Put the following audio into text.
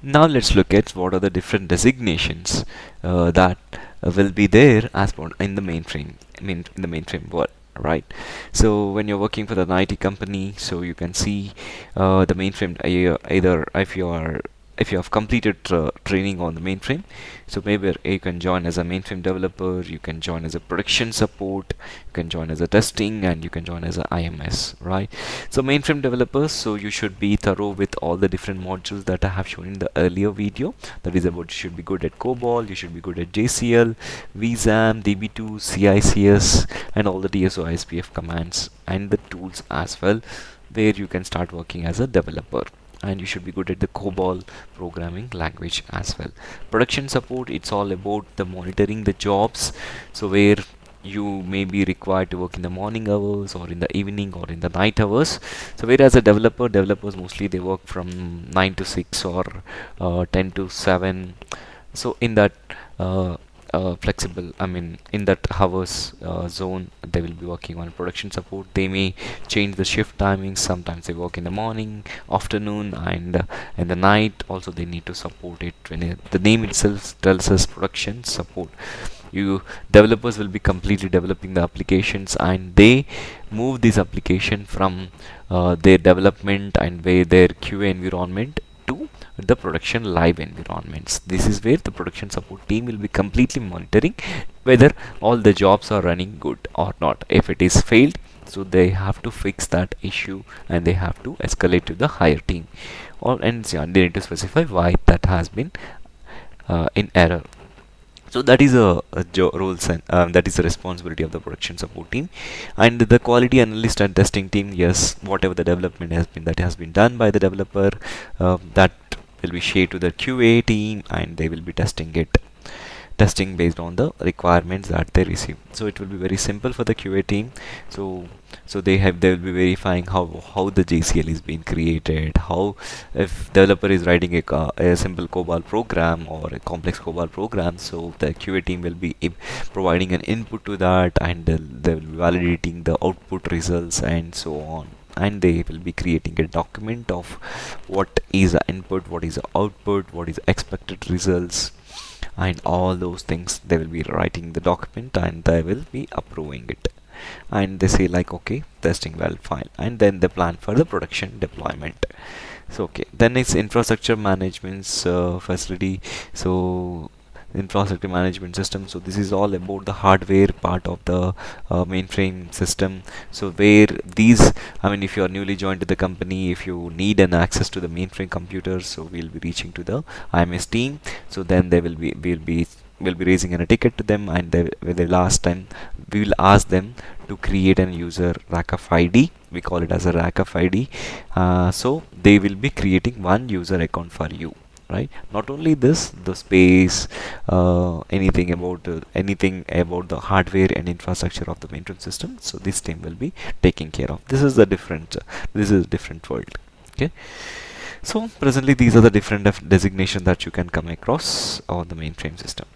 Now let's look at what are the different designations that will be there as in the mainframe. In the mainframe world, right? So when you're working for the IT company, so you can see the mainframe either if you have completed training on the mainframe, so maybe you can join as a mainframe developer, you can join as a production support, you can join as a testing, and you can join as a IMS, right? So mainframe developers, so you should be thorough with all the different modules that I have shown in the earlier video. That is about you should be good at COBOL, you should be good at JCL, VSAM, DB2, CICS, and all the DSO ISPF commands and the tools as well, where you can start working as a developer. And you should be good at the COBOL programming language as well. Production support, it's all about the monitoring the jobs, so where you may be required to work in the morning hours or in the evening or in the night hours. So whereas a developers mostly they work from 9 to 6 or 10 to 7. So in that flexible, in that hours zone, they will be working on production support. They may change the shift timings. Sometimes they work in the morning, afternoon, and in the night. Also, they need to support it. When the name itself tells us production support, you developers will be completely developing the applications, and they move this application from their development and their QA environment to the production live environments. This is where the production support team will be completely monitoring whether all the jobs are running good or not. If it is failed, so they have to fix that issue and they have to escalate to the higher team, and they need to specify why that has been in error. So that is a roles, and that is the responsibility of the production support team. And the quality analyst and testing team, yes, whatever the development has been, that has been done by the developer, that will be shared to the QA team, and they will be testing based on the requirements that they receive. So it will be very simple for the QA team. So they will be verifying how the JCL is being created, how if developer is writing a simple COBOL program or a complex COBOL program, so the QA team will be providing an input to that, and they will be validating the output results and so on. And they will be creating a document of what is the input, what is the output, what is the expected results, and all those things. They will be writing the document and they will be approving it, and they say like, okay, testing well, fine, and then they plan for the production deployment. So okay, then it's infrastructure management facility. So infrastructure management system, so this is all about the hardware part of the mainframe system. So where these, if you are newly joined to the company, if you need an access to the mainframe computers, so we'll be reaching to the IMS team. So then they will be raising a ticket to them, and the last time we will ask them to create an user RACF ID. We call it as a RACF ID. So they will be creating one user account for you, right? Not only this, the space, anything about the hardware and infrastructure of the mainframe system, so this team will be taking care of. This is a different world. Okay, so presently these are the different designations that you can come across on the mainframe system.